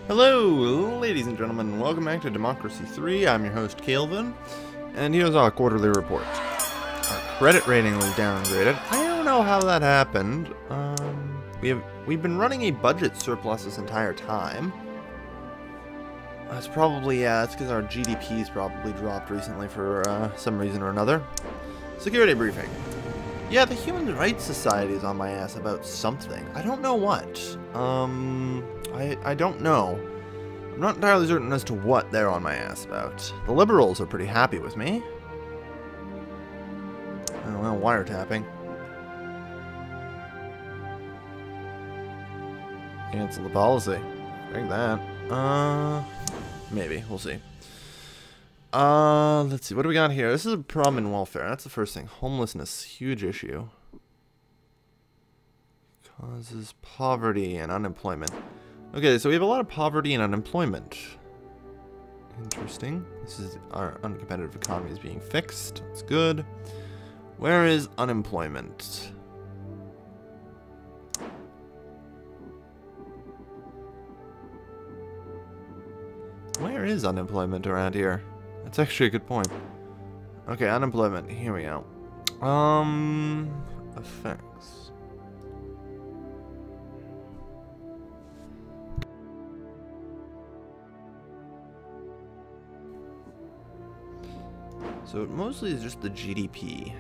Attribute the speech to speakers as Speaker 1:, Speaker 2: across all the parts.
Speaker 1: Hello, ladies and gentlemen, welcome back to Democracy 3. I'm your host, Calvin, and here's our quarterly report. Our credit rating was downgraded. I don't know how that happened. We've been running a budget surplus this entire time. It's probably, it's because our GDP's probably dropped recently for some reason or another. Security briefing. Yeah, the Human Rights Society is on my ass about something. I don't know what. I don't know. I'm not entirely certain as to what they're on my ass about. The Liberals are pretty happy with me. Oh, well, wiretapping. Cancel the policy. Like that. Maybe. We'll see. Let's see. What do we got here? This is a problem in welfare. That's the first thing. Homelessness. Huge issue. Causes poverty and unemployment. Okay, so we have a lot of poverty and unemployment. Interesting. This is our uncompetitive economy is being fixed. That's good. Where is unemployment? Where is unemployment around here? That's actually a good point. Okay, unemployment. Here we go. Effects. So it mostly is just the GDP.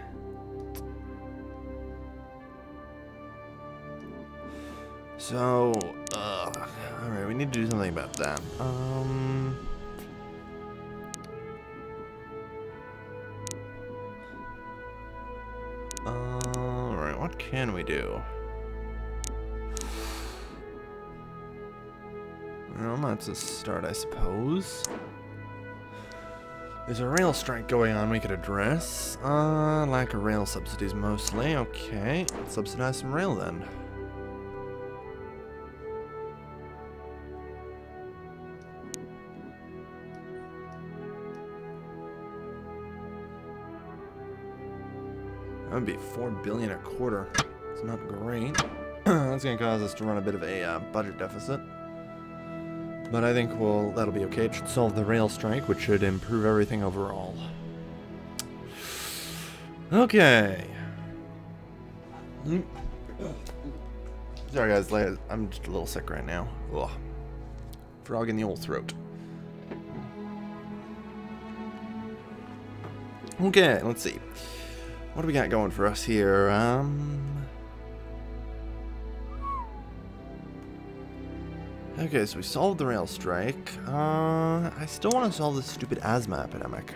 Speaker 1: So, alright, we need to do something about that. Alright, what can we do? Well, that's a start, I suppose. There's a rail strike going on we could address. Lack of rail subsidies mostly. Okay, let's subsidize some rail then. That would be $4 billion a quarter. It's not great. That's gonna cause us to run a bit of a budget deficit. But I think that'll be okay. It should solve the rail strike, which should improve everything overall. Okay. Sorry guys, I'm just a little sick right now. Ugh. Frog in the old throat. Okay, let's see. What do we got going for us here? Okay, so we solved the rail strike. I still want to solve this stupid asthma epidemic.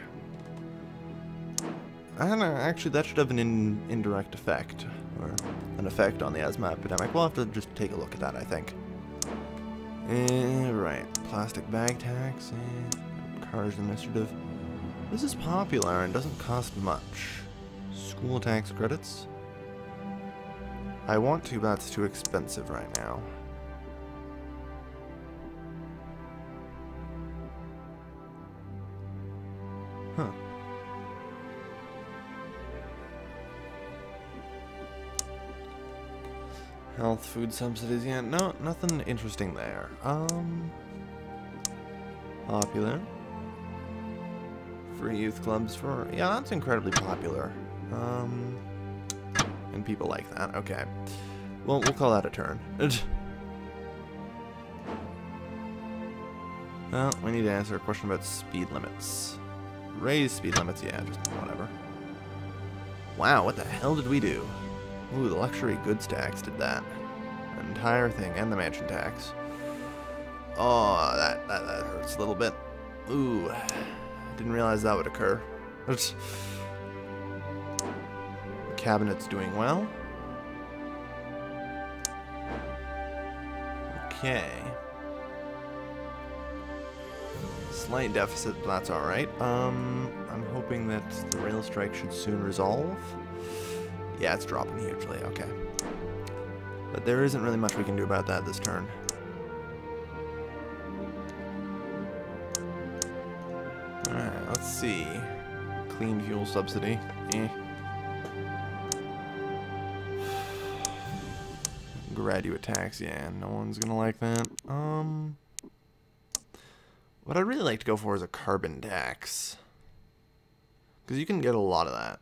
Speaker 1: And actually, that should have an indirect effect, or an effect on the asthma epidemic. We'll have to just take a look at that, I think. Right, plastic bag tax, cars initiative. This is popular and doesn't cost much. School tax credits. I want to, but that's too expensive right now. Huh. Health, food subsidies, yeah, no, nothing interesting there. Popular. Free youth clubs for, yeah, that's incredibly popular. And people like that, okay. Well, we'll call that a turn. Well, we need to answer a question about speed limits. Raise speed limits, yeah, just whatever. Wow, what the hell did we do? Ooh, the luxury goods tax did that. The entire thing, and the mansion tax. Oh, that hurts a little bit. Ooh, didn't realize that would occur. The cabinet's doing well. Okay. Slight deficit, but that's alright. I'm hoping that the rail strike should soon resolve. Yeah, it's dropping hugely, okay. But there isn't really much we can do about that this turn. Alright, let's see. Clean fuel subsidy. Graduate tax, yeah, no one's gonna like that. What I'd really like to go for is a carbon tax. Because you can get a lot of that.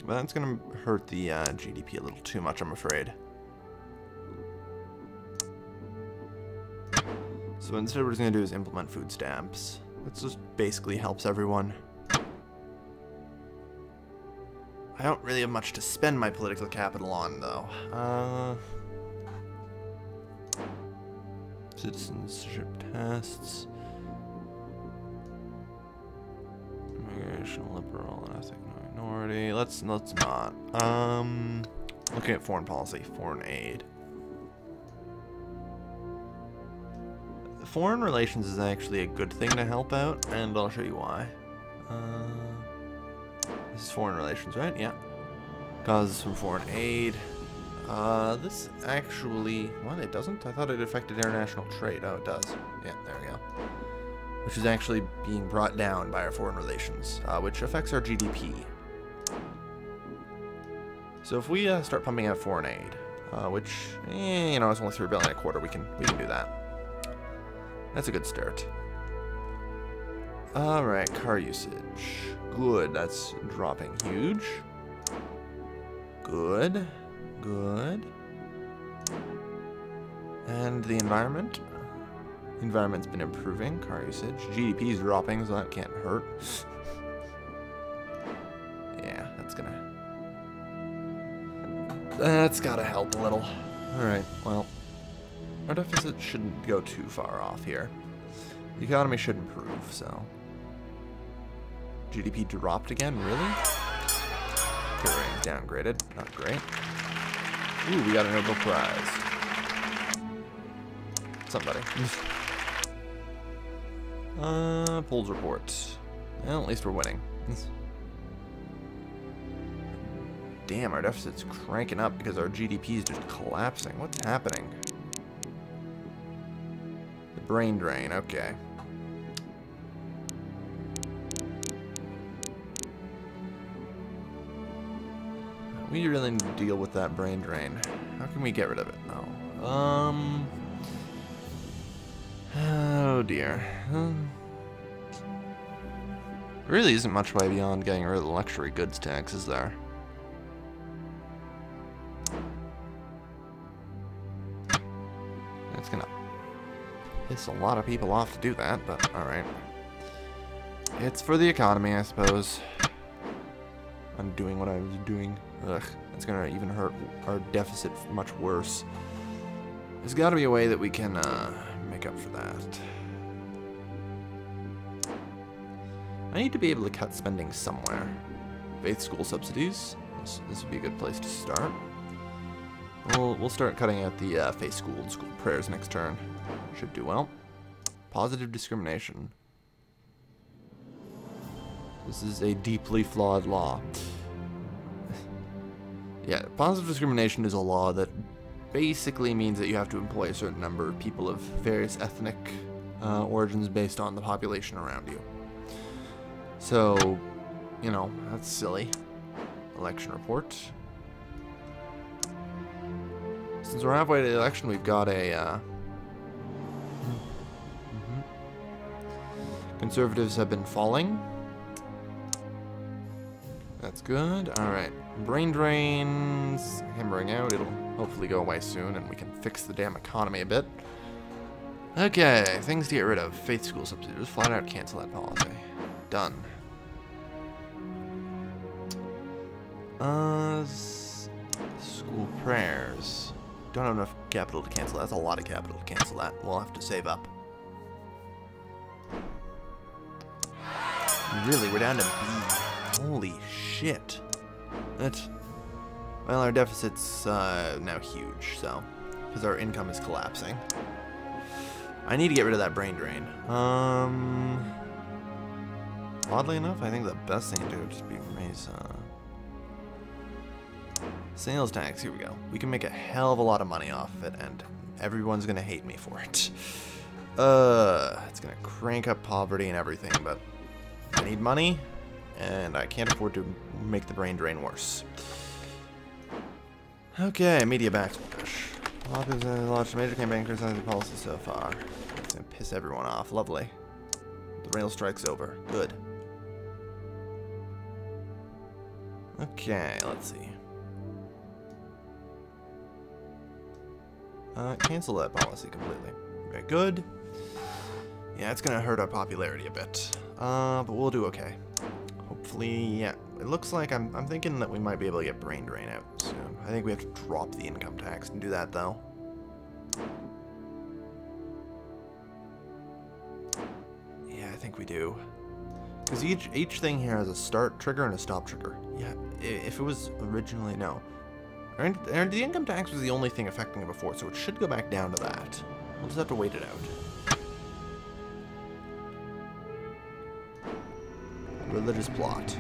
Speaker 1: But that's going to hurt the GDP a little too much, I'm afraid. So instead what we're just going to do is implement food stamps. That just basically helps everyone. I don't really have much to spend my political capital on, though. Citizenship tests. Immigration, liberal, and ethnic minority. Let's not. Looking at foreign policy, foreign aid. Foreign relations is actually a good thing to help out, and I'll show you why. This is foreign relations, right? Yeah. Causes from foreign aid. This actually... Well, it doesn't? I thought it affected international trade. Oh, it does. Yeah, there we go. Which is actually being brought down by our foreign relations, which affects our GDP. So if we start pumping out foreign aid, which, you know, it's only $3 billion a quarter, we can do that. That's a good start. Alright, car usage. Good, that's dropping huge. Good. Good. And the environment? The environment's been improving, car usage. GDP's dropping, so that can't hurt. Yeah, that's gotta help a little. Alright, well, our deficit shouldn't go too far off here. The economy should improve, so. GDP dropped again, really? Rating's downgraded, not great. Ooh, we got a Nobel Prize. Somebody. Polls report. Well, at least we're winning. Damn, our deficit's cranking up because our GDP is just collapsing. What's happening? The brain drain, okay. We really need to deal with that brain drain. How can we get rid of it? No. Oh dear. There really isn't much way beyond getting rid of the luxury goods tax, is there? It's gonna piss a lot of people off to do that, but alright. It's for the economy, I suppose. I'm doing what I was doing. Ugh, it's gonna even hurt our deficit much worse. There's gotta be a way that we can make up for that. I need to be able to cut spending somewhere. Faith school subsidies. This would be a good place to start. We'll start cutting out the faith school and school prayers next turn. Should do well. Positive discrimination. This is a deeply flawed law. Yeah, positive discrimination is a law that basically means that you have to employ a certain number of people of various ethnic origins based on the population around you. So, you know, that's silly. Election report. Since we're halfway to the election, we've got a... Conservatives have been falling. That's good. Alright. Brain drains hammering out. It'll hopefully go away soon and we can fix the damn economy a bit. Okay, things to get rid of. Faith school subsidies. Just flat out cancel that policy. Done. School prayers. Don't have enough capital to cancel that. That's a lot of capital to cancel that. We'll have to save up. Really, we're down to B. Holy shit. That's... Well, our deficit's now huge, so... Because our income is collapsing. I need to get rid of that brain drain. Oddly enough, I think the best thing to do would just be raise... Sales tax, here we go. We can make a hell of a lot of money off of it, and everyone's gonna hate me for it. It's gonna crank up poverty and everything, but... I need money, and I can't afford to make the brain drain worse. Okay, media backslash. Lopez has launched a major campaign criticizing the policy so far. It's gonna piss everyone off. Lovely. The rail strike's over. Good. Okay, let's see. Cancel that policy completely. Very good. Yeah, it's gonna hurt our popularity a bit. But we'll do okay. Hopefully, yeah. It looks like I'm thinking that we might be able to get brain drain out soon. I think we have to drop the income tax and do that though. Yeah, I think we do. Because each thing here has a start trigger and a stop trigger. Yeah, if it was originally, no. And the income tax was the only thing affecting it before, so it should go back down to that. We'll just have to wait it out. Religious plot.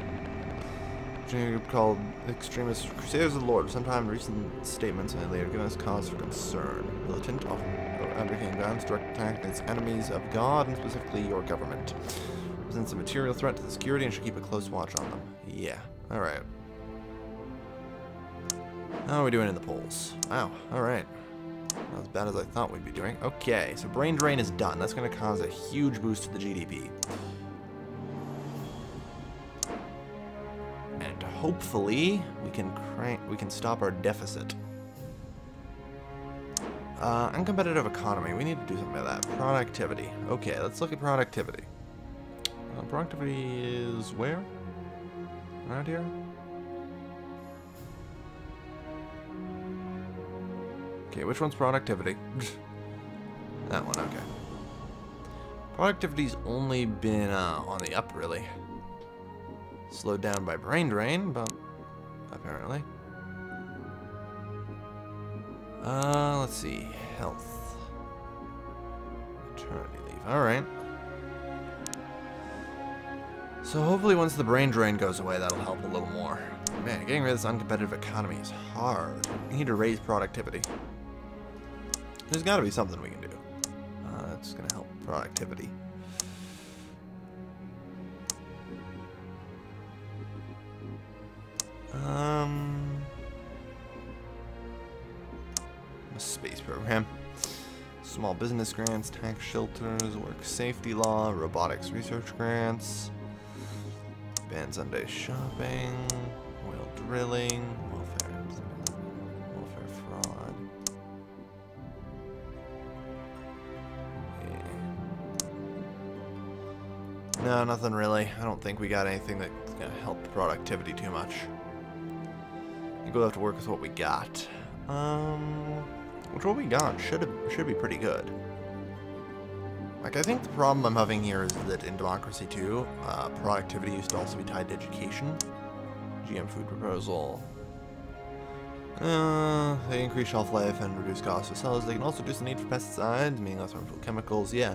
Speaker 1: A group called Extremist Crusaders of the Lord. Sometime recent statements made later given us cause for concern. Militant, often advocating violence, direct attack against enemies of God, and specifically your government. Presents a material threat to the security and should keep a close watch on them. Yeah, alright. How are we doing in the polls? Wow, alright. Not as bad as I thought we'd be doing. Okay, so brain drain is done. That's going to cause a huge boost to the GDP. And hopefully we can stop our deficit. Uncompetitive economy. We need to do something about that. Productivity. Okay, let's look at productivity. Productivity is where? Around here? Okay, which one's productivity? That one, okay. Productivity's only been on the up, really. Slowed down by brain drain, but apparently. Let's see. Health. Maternity leave. Alright. So hopefully once the brain drain goes away, that'll help a little more. Man, getting rid of this uncompetitive economy is hard. We need to raise productivity. There's got to be something we can do. That's going to help productivity. A space program. Small business grants, tax shelters, work safety law, robotics research grants, ban Sunday shopping, oil drilling, welfare fraud. Yeah. No, nothing really. I don't think we got anything that's gonna help productivity too much. I think we'll have to work with what we got. Which what we got should be pretty good. Like, I think the problem I'm having here is that in Democracy 2, productivity used to also be tied to education. GM food proposal. They increase shelf life and reduce costs of sellers. They can also reduce the need for pesticides, meaning less harmful chemicals. Yeah,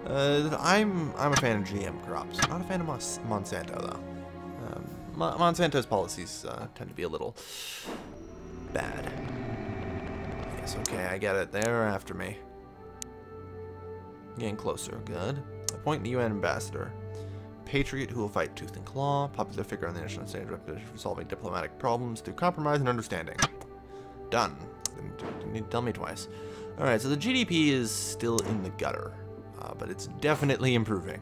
Speaker 1: I'm a fan of GM crops. Not a fan of Monsanto though. Monsanto's policies tend to be a little bad. Yes, okay, I get it. They're after me. Getting closer. Good. Appoint the UN ambassador. Patriot who will fight tooth and claw. Popular figure on the national stage, reputation for solving diplomatic problems through compromise and understanding. Done. Didn't need to tell me twice. Alright, so the GDP is still in the gutter. But it's definitely improving.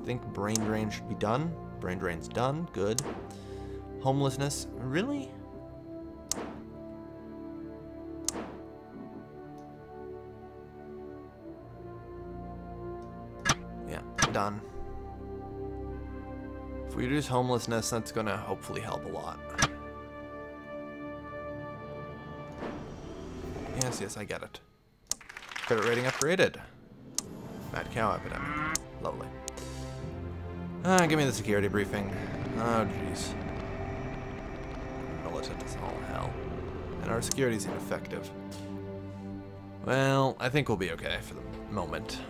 Speaker 1: I think brain drain should be done. Brain drain's done. Good. Homelessness. Really? Yeah, done. If we reduce homelessness, that's gonna hopefully help a lot. Yes, I get it. Credit rating upgraded. Mad cow epidemic. Lovely. Give me the security briefing. Oh, jeez. Militant is all hell. And our security's ineffective. Well, I think we'll be okay for the moment.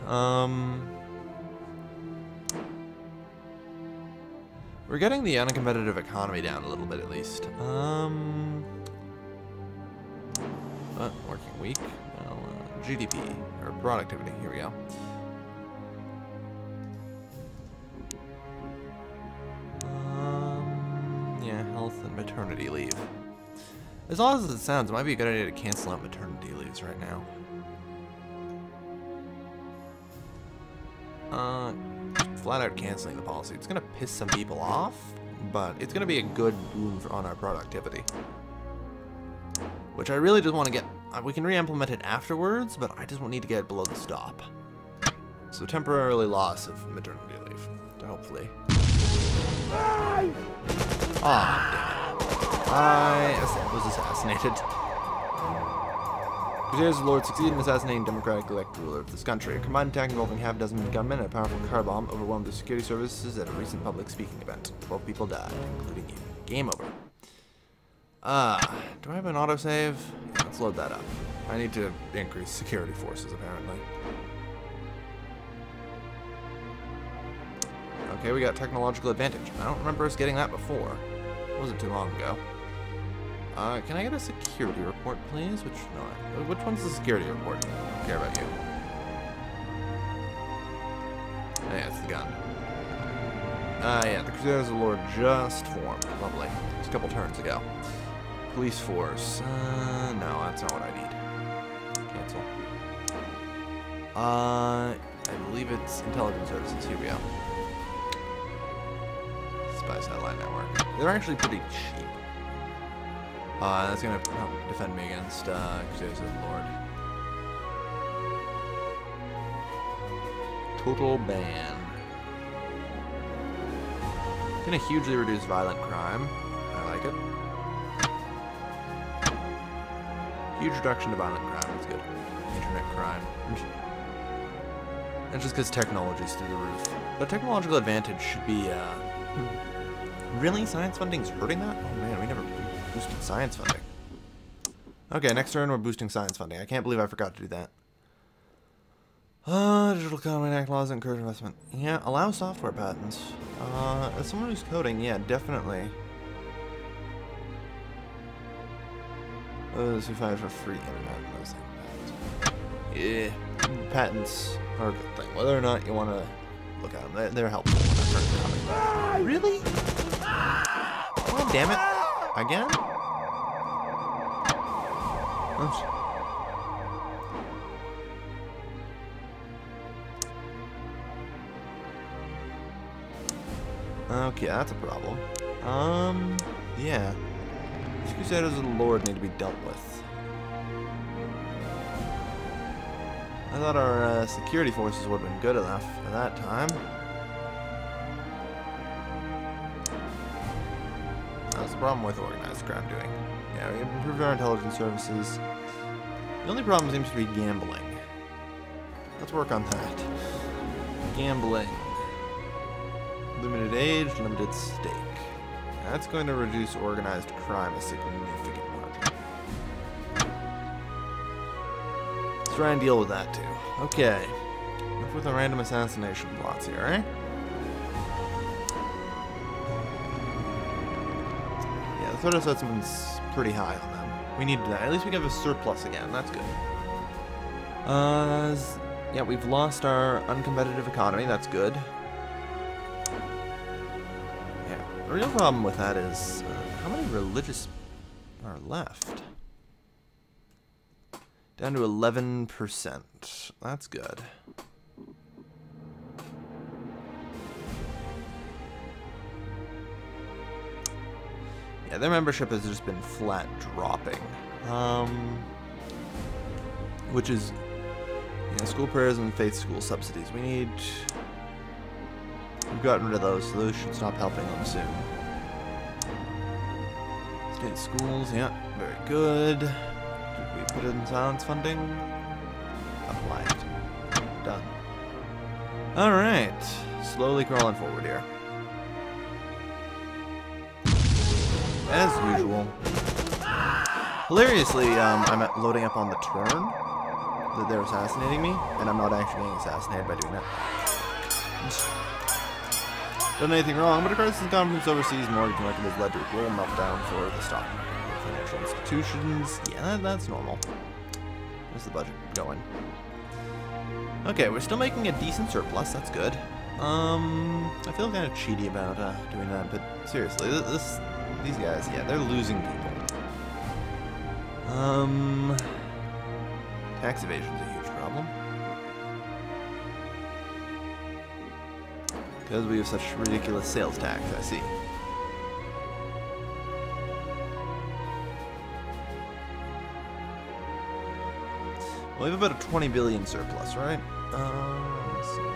Speaker 1: We're getting the uncompetitive economy down a little bit at least. But working week. Well, GDP, or productivity, here we go. Yeah, health and maternity leave. As odd as it sounds, it might be a good idea to cancel out maternity leaves right now. Flat out canceling the policy. It's gonna piss some people off, but it's gonna be a good boon on our productivity. Which I really just want to get. We can re-implement it afterwards, but I just need to get it below the stop. So temporarily loss of maternity leave. Hopefully. Ah, damn it. I was assassinated. Crusaders of the Lord succeeded in assassinating democratically elected ruler of this country. A combined attack involving half a dozen gunmen and a powerful car bomb overwhelmed the security services at a recent public speaking event. 12 people died, including you. Game over. Do I have an autosave? Yeah, let's load that up. I need to increase security forces, apparently. Okay, we got technological advantage. I don't remember us getting that before. It wasn't too long ago. Can I get a security report, please? Which one's the security report? I don't care about you. Yeah, it's the gun. Yeah, the Crusaders of the Lord just formed. Lovely. Just a couple turns ago. Police force. No, that's not what I need. Cancel. I believe it's intelligence services. Here we go. Spy satellite network. They're actually pretty cheap. That's gonna help defend me against Crusaders of the Lord. Total ban. Gonna hugely reduce violent crime. I like it. Huge reduction to violent crime. That's good. Internet crime. That's just because technology's through the roof. But technological advantage should be. Really, science funding's hurting that? Oh man, we never boosted science funding. Okay, next turn we're boosting science funding. I can't believe I forgot to do that. Digital Economy Act laws that encourage investment. Yeah, allow software patents. As someone who's coding, yeah, definitely. Those who fight for free internet. Those things. Yeah, patents are a good thing. Whether or not you want to look at them, they're helpful when they're coming. Really? Oh, damn it. Again? Oops. Okay, that's a problem. Yeah. These Crusaders of the Lord need to be dealt with. I thought our security forces would have been good enough at that time. That's the problem with organized crime doing. Yeah, we improved our intelligence services. The only problem seems to be gambling. Let's work on that. Gambling. Limited age, limited stake. That's going to reduce organized crime a significant margin. Let's try and deal with that too. Okay. Enough with the random assassination plots here, eh? Yeah, the threat assessment's pretty high on them. We need that. At least we have a surplus again. That's good. Yeah, we've lost our uncompetitive economy. That's good. The real problem with that is, how many religious are left? Down to 11%. That's good. Yeah, their membership has just been flat dropping. Which is, you know, school prayers and faith school subsidies. We've gotten rid of those, so those should stop helping them soon. State schools, yeah, very good. Did we put it in silence funding? Applied. Done. Alright. Slowly crawling forward here. As usual. Hilariously, I'm loading up on the turn that they're assassinating me, and I'm not actually getting assassinated by doing that. Done anything wrong, but a crisis in confidence overseas mortgage market has led to a global meltdown for the stock market. Financial institutions, yeah, that's normal. Where's the budget going? Okay, we're still making a decent surplus, that's good. I feel kind of cheaty about doing that, but seriously, these guys, yeah, they're losing people. Tax evasion's a huge problem. Because we have such ridiculous sales tax, I see. Well, we have about a 20 billion surplus, right? Let's see.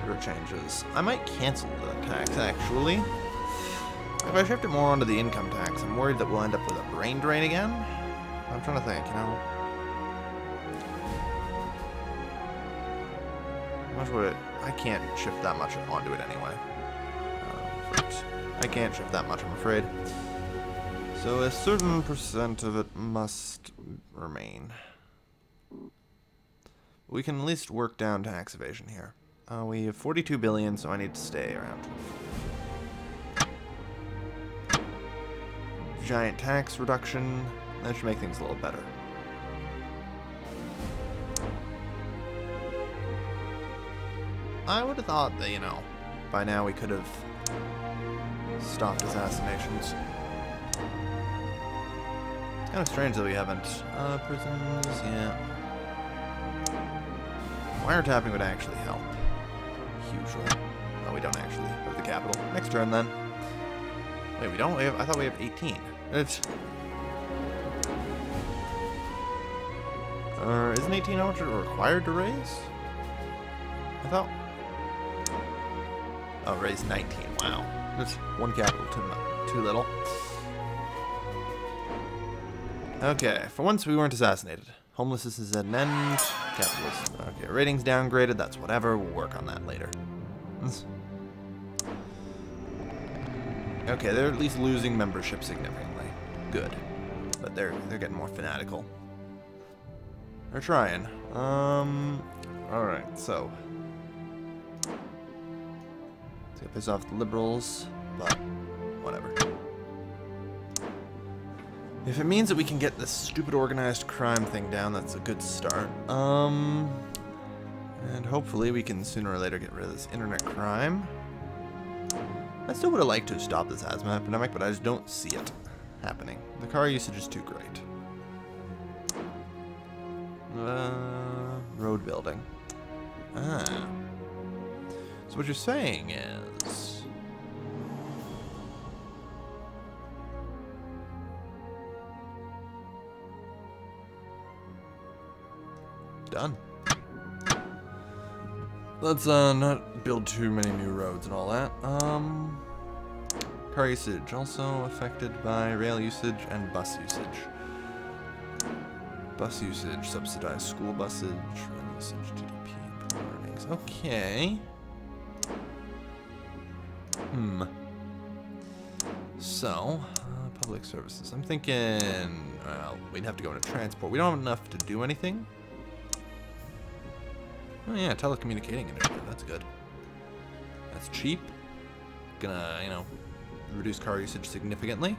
Speaker 1: Order changes. I might cancel the tax, actually. If I shift it more onto the income tax, I'm worried that we'll end up with a brain drain again. I'm trying to think, you know. How much would it... I can't shift that much onto it anyway. I can't shift that much, I'm afraid. So a certain percent of it must remain. We can at least work down tax evasion here. We have 42 billion, so I need to stay around. Giant tax reduction. That should make things a little better. I would have thought that, you know, by now we could have stopped assassinations. It's kind of strange that we haven't. Prisons, yeah. Wiretapping would actually help. Hugely. No, we don't actually. With the capital. Next turn, then. Wait, we don't? I thought we have 18. It's... isn't 18 how much we're required to raise? I thought... Oh, raise 19. Wow. That's one capital too little. Okay, for once we weren't assassinated. Homelessness is at an end. Capitalism. Okay, ratings downgraded. That's whatever. We'll work on that later. Okay, they're at least losing membership significantly. Good. But they're getting more fanatical. They're trying. Alright, so. Let's get piss off the liberals, but whatever. If it means that we can get this stupid organized crime thing down, that's a good start. And hopefully we can sooner or later get rid of this internet crime. I still would have liked to stop this asthma epidemic, but I just don't see it happening. The car usage is too great. Road building. Ah. So what you're saying is... Done. Let's not build too many new roads and all that. Car usage also affected by rail usage and bus usage. Bus usage, subsidized school buses, rail usage, GDP, earnings. Okay. So, public services. I'm thinking, well, we'd have to go into transport. We don't have enough to do anything. Oh yeah, telecommunicating initiative. That's good. That's cheap. Gonna, you know, reduce car usage significantly.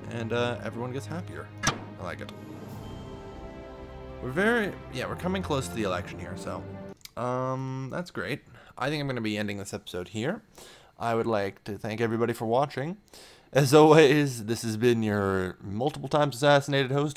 Speaker 1: And everyone gets happier. I like it. We're coming close to the election here, so that's great. I think I'm going to be ending this episode here. I would like to thank everybody for watching. As always, this has been your multiple times assassinated host,